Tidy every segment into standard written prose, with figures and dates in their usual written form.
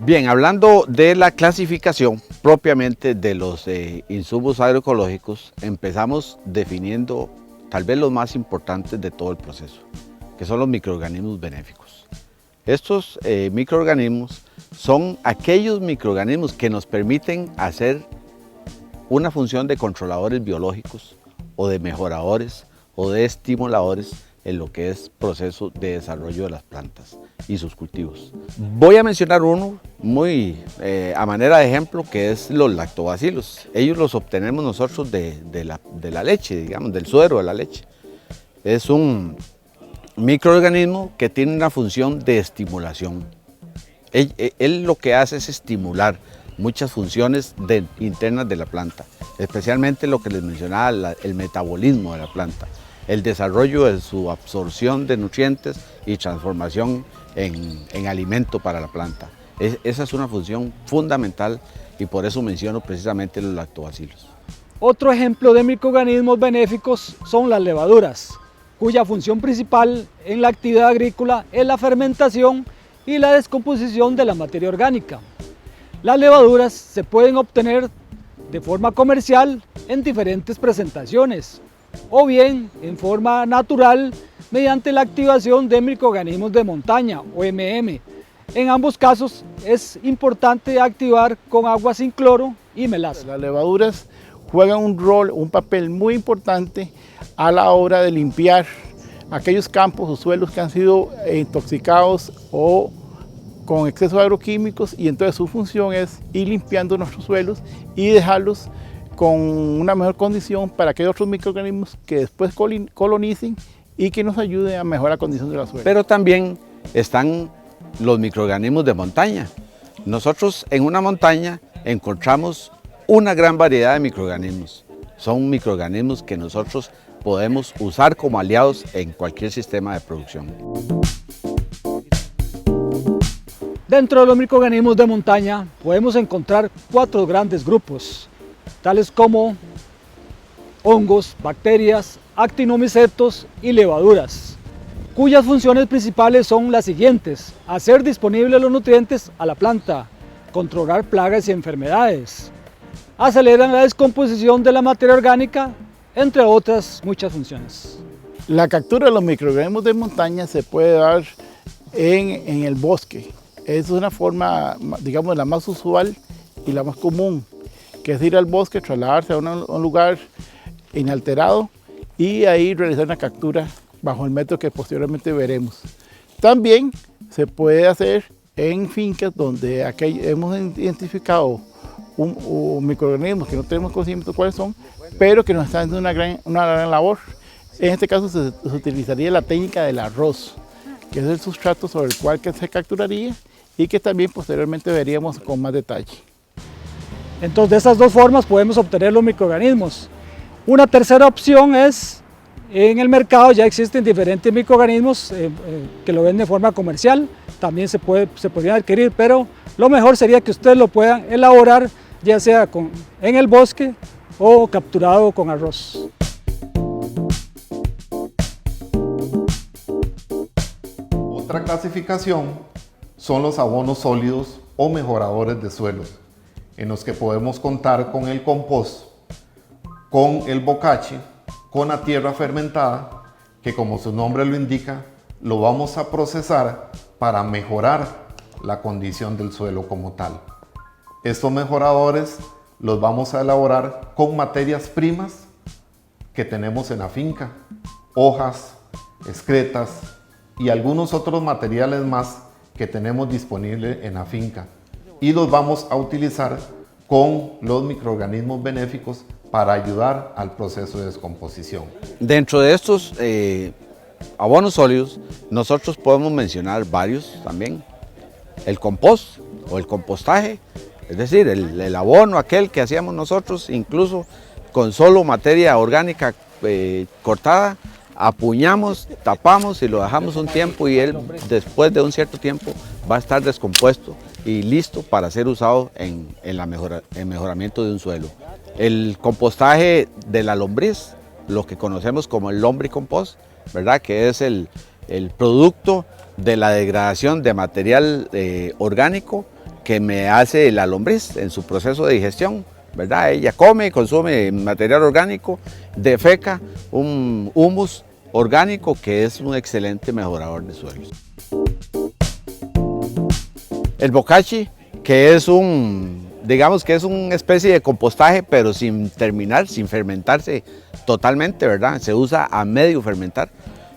Bien, hablando de la clasificación propiamente de los insumos agroecológicos, empezamos definiendo tal vez los más importantes de todo el proceso, que son los microorganismos benéficos. Estos microorganismos son aquellos microorganismos que nos permiten hacer una función de controladores biológicos o de mejoradores o de estimuladores en lo que es proceso de desarrollo de las plantas y sus cultivos. Voy a mencionar uno muy a manera de ejemplo, que es los lactobacilos. Ellos los obtenemos nosotros de la leche, digamos, del suero de la leche. Es un microorganismo que tiene una función de estimulación. Él lo que hace es estimular muchas funciones internas de la planta, especialmente lo que les mencionaba, el metabolismo de la planta, el desarrollo de su absorción de nutrientes y transformación en alimento para la planta. Esa es una función fundamental y por eso menciono precisamente los lactobacilos. Otro ejemplo de microorganismos benéficos son las levaduras, cuya función principal en la actividad agrícola es la fermentación y la descomposición de la materia orgánica. Las levaduras se pueden obtener de forma comercial en diferentes presentaciones o bien en forma natural mediante la activación de microorganismos de montaña o MM. En ambos casos es importante activar con agua sin cloro y melaza. Las levaduras juegan un papel muy importante a la hora de limpiar aquellos campos o suelos que han sido intoxicados o con exceso de agroquímicos, y entonces su función es ir limpiando nuestros suelos y dejarlos con una mejor condición para que otros microorganismos que después colonicen y que nos ayuden a mejorar la condición de la suelo. Pero también están los microorganismos de montaña. Nosotros en una montaña encontramos una gran variedad de microorganismos. Son microorganismos que nosotros podemos usar como aliados en cualquier sistema de producción. Dentro de los microorganismos de montaña podemos encontrar 4 grandes grupos, tales como hongos, bacterias, actinomicetos y levaduras, cuyas funciones principales son las siguientes: hacer disponibles los nutrientes a la planta, controlar plagas y enfermedades, aceleran la descomposición de la materia orgánica, entre otras muchas funciones. La captura de los microorganismos de montaña se puede dar en el bosque. Es una forma, digamos, la más usual y la más común, que es ir al bosque, trasladarse a un lugar inalterado y ahí realizar una captura bajo el método que posteriormente veremos. También se puede hacer en fincas donde hemos identificado un microorganismos que no tenemos conocimiento de cuáles son, pero que nos están haciendo una gran labor. En este caso se utilizaría la técnica del arroz, que es el sustrato sobre el cual se capturaría y que también posteriormente veríamos con más detalle. Entonces, de estas dos formas podemos obtener los microorganismos. Una tercera opción es, en el mercado ya existen diferentes microorganismos que lo venden de forma comercial, también se podrían adquirir, pero lo mejor sería que ustedes lo puedan elaborar, ya sea en el bosque o capturado con arroz. Otra clasificación son los abonos sólidos o mejoradores de suelos, en los que podemos contar con el compost, con el bocache, con la tierra fermentada, que como su nombre lo indica, lo vamos a procesar para mejorar la condición del suelo como tal. Estos mejoradores los vamos a elaborar con materias primas que tenemos en la finca, hojas, excretas y algunos otros materiales más que tenemos disponibles en la finca, y los vamos a utilizar con los microorganismos benéficos para ayudar al proceso de descomposición. Dentro de estos abonos sólidos, nosotros podemos mencionar varios también. El compost o el compostaje, es decir, el abono aquel que hacíamos nosotros, incluso con solo materia orgánica cortada, apuñamos, tapamos y lo dejamos un tiempo, y él después de un cierto tiempo va a estar descompuesto y listo para ser usado en el mejoramiento de un suelo. El compostaje de la lombriz, lo que conocemos como el lombricompost, ¿verdad? Que es el producto de la degradación de material orgánico que me hace la lombriz en su proceso de digestión, ¿verdad? Ella come, consume material orgánico, defeca un humus orgánico que es un excelente mejorador de suelos. El bokashi, que es digamos que es una especie de compostaje, pero sin fermentarse totalmente, ¿verdad? Se usa a medio fermentar.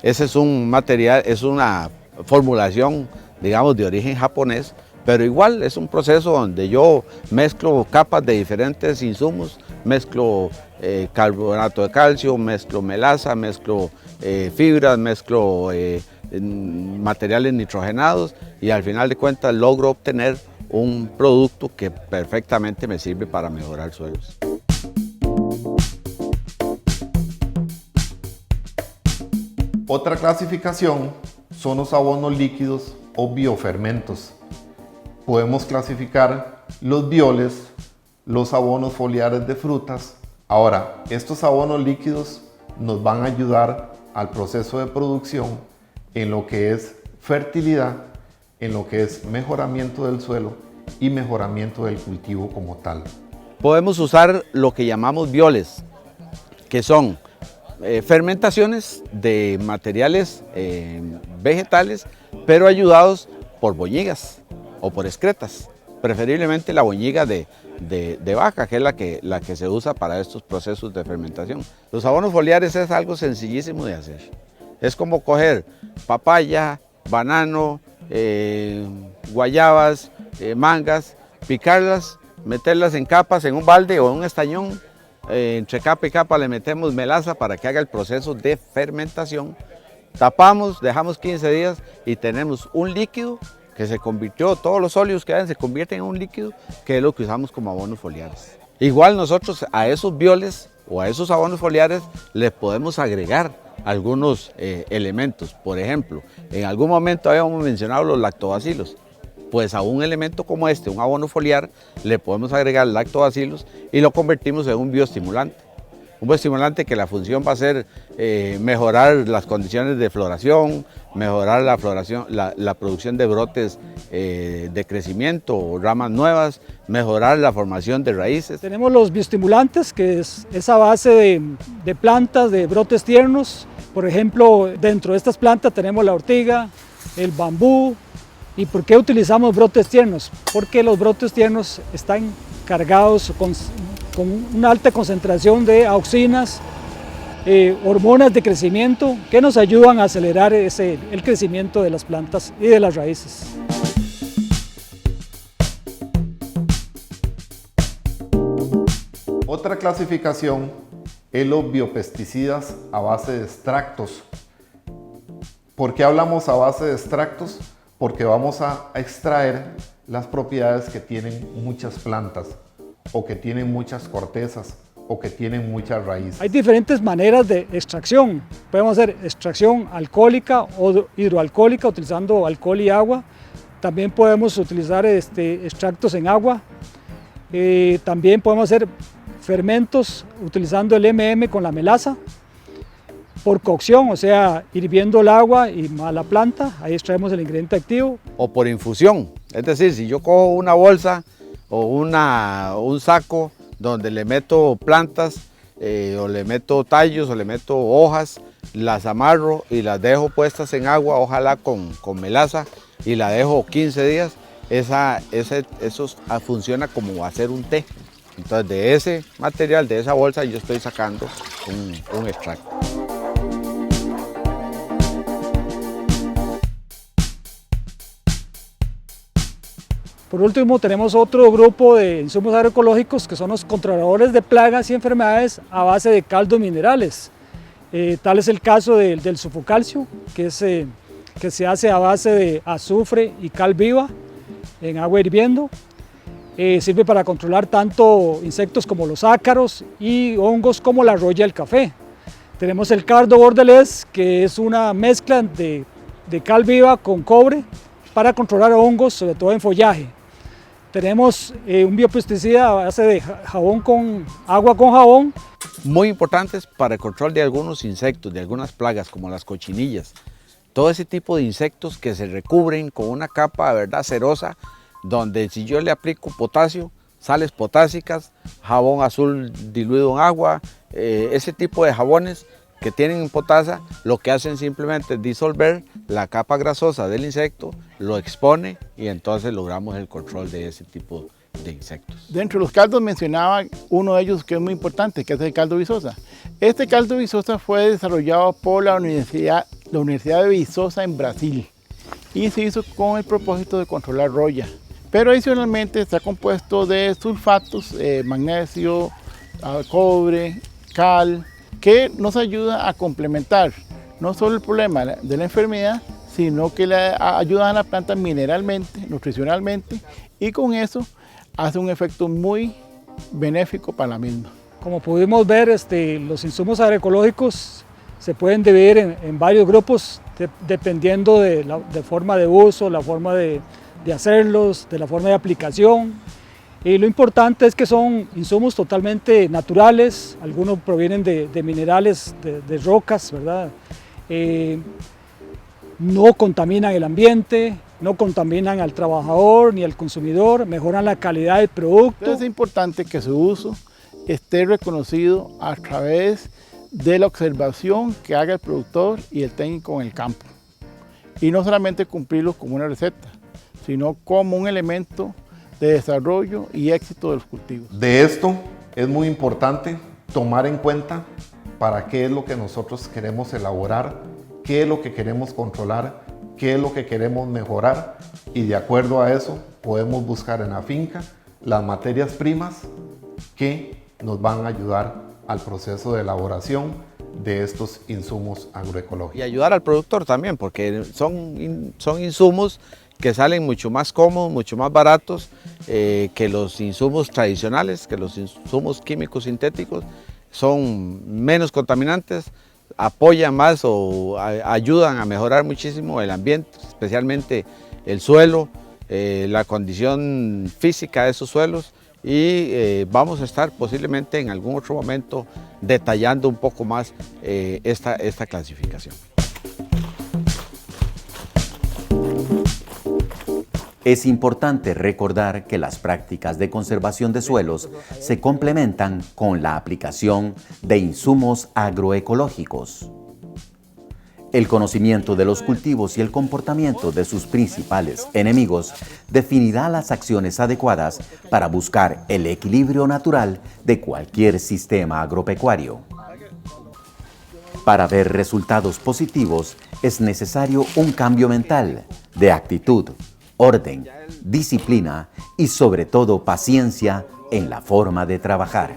Ese es un material, es una formulación, digamos, de origen japonés, pero igual es un proceso donde yo mezclo capas de diferentes insumos, mezclo carbonato de calcio, mezclo melaza, mezclo fibras, mezclo materiales nitrogenados y al final de cuentas logro obtener un producto que perfectamente me sirve para mejorar suelos. Otra clasificación son los abonos líquidos o biofermentos. Podemos clasificar los bioles, los abonos foliares de frutas. Ahora, estos abonos líquidos nos van a ayudar al proceso de producción en lo que es fertilidad, en lo que es mejoramiento del suelo y mejoramiento del cultivo como tal. Podemos usar lo que llamamos bioles, que son fermentaciones de materiales vegetales, pero ayudados por boñigas o por excretas, preferiblemente la boñiga de vaca, que es la que se usa para estos procesos de fermentación. Los abonos foliares es algo sencillísimo de hacer. Es como coger papaya, banano, guayabas, mangas, picarlas, meterlas en capas en un balde o en un estañón. Entre capa y capa le metemos melaza para que haga el proceso de fermentación. Tapamos, dejamos 15 días y tenemos un líquido que se convirtió, todos los óleos que hay se convierten en un líquido que es lo que usamos como abonos foliares. Igual nosotros a esos bioles o a esos abonos foliares les podemos agregar algunos elementos. Por ejemplo, en algún momento habíamos mencionado los lactobacilos. Pues a un elemento como este, un abono foliar, le podemos agregar lactobacilos y lo convertimos en un bioestimulante. Un bioestimulante que la función va a ser mejorar las condiciones de floración, mejorar la producción de brotes de crecimiento, ramas nuevas, mejorar la formación de raíces. Tenemos los bioestimulantes, que es esa base de plantas, de brotes tiernos. Por ejemplo, dentro de estas plantas tenemos la ortiga, el bambú. ¿Y por qué utilizamos brotes tiernos? Porque los brotes tiernos están cargados con una alta concentración de auxinas, hormonas de crecimiento que nos ayudan a acelerar el crecimiento de las plantas y de las raíces. Otra clasificación es los biopesticidas a base de extractos. ¿Por qué hablamos a base de extractos? Porque vamos a extraer las propiedades que tienen muchas plantas o que tienen muchas cortezas o que tienen muchas raíces. Hay diferentes maneras de extracción. Podemos hacer extracción alcohólica o hidroalcohólica utilizando alcohol y agua. También podemos utilizar extractos en agua. También podemos hacer fermentos utilizando el MM con la melaza. Por cocción, o sea, hirviendo el agua y a la planta, ahí extraemos el ingrediente activo. O por infusión, es decir, si yo cojo una bolsa o un saco donde le meto plantas o le meto tallos o le meto hojas, las amarro y las dejo puestas en agua, ojalá con melaza, y la dejo 15 días, eso funciona como hacer un té. Entonces de ese material, de esa bolsa, yo estoy sacando un extracto. Por último, tenemos otro grupo de insumos agroecológicos que son los controladores de plagas y enfermedades a base de caldos minerales. Tal es el caso del sulfocalcio, que se hace a base de azufre y cal viva en agua hirviendo. Sirve para controlar tanto insectos como los ácaros y hongos como la roya del café. Tenemos el cardo bordelés, que es una mezcla de cal viva con cobre para controlar hongos, sobre todo en follaje. Tenemos un biopesticida a base de agua con jabón. Muy importantes para el control de algunos insectos, de algunas plagas como las cochinillas. Todo ese tipo de insectos que se recubren con una capa, ¿verdad?, cerosa, donde si yo le aplico potasio, sales potásicas, jabón azul diluido en agua, ese tipo de jabones que tienen potasa, lo que hacen simplemente es disolver la capa grasosa del insecto, lo expone y entonces logramos el control de ese tipo de insectos. Dentro de los caldos mencionaba uno de ellos que es muy importante, que es el caldo Vizosa. Este caldo Vizosa fue desarrollado por la Universidad de Viçosa en Brasil y se hizo con el propósito de controlar roya. Pero adicionalmente está compuesto de sulfatos, magnesio, cobre, cal, que nos ayuda a complementar no solo el problema de la enfermedad, sino que le ayudan a la planta mineralmente, nutricionalmente, y con eso hace un efecto muy benéfico para la misma. Como pudimos ver, los insumos agroecológicos se pueden dividir en varios grupos dependiendo de la forma de uso, la forma de hacerlos, de la forma de aplicación. Y lo importante es que son insumos totalmente naturales, algunos provienen de minerales, de rocas, ¿verdad? No contaminan el ambiente, no contaminan al trabajador ni al consumidor, mejoran la calidad del producto. Entonces es importante que su uso esté reconocido a través de la observación que haga el productor y el técnico en el campo. Y no solamente cumplirlo como una receta, sino como un elemento de desarrollo y éxito de los cultivos. De esto es muy importante tomar en cuenta para qué es lo que nosotros queremos elaborar, qué es lo que queremos controlar, qué es lo que queremos mejorar, y de acuerdo a eso podemos buscar en la finca las materias primas que nos van a ayudar al proceso de elaboración de estos insumos agroecológicos. Y ayudar al productor también, porque son insumos que salen mucho más cómodos, mucho más baratos que los insumos tradicionales, que los insumos químicos sintéticos, son menos contaminantes, apoyan más o ayudan a mejorar muchísimo el ambiente, especialmente el suelo, la condición física de esos suelos, y vamos a estar posiblemente en algún otro momento detallando un poco más esta clasificación. Es importante recordar que las prácticas de conservación de suelos se complementan con la aplicación de insumos agroecológicos. El conocimiento de los cultivos y el comportamiento de sus principales enemigos definirá las acciones adecuadas para buscar el equilibrio natural de cualquier sistema agropecuario. Para ver resultados positivos es necesario un cambio mental, de actitud, orden, disciplina y sobre todo paciencia en la forma de trabajar.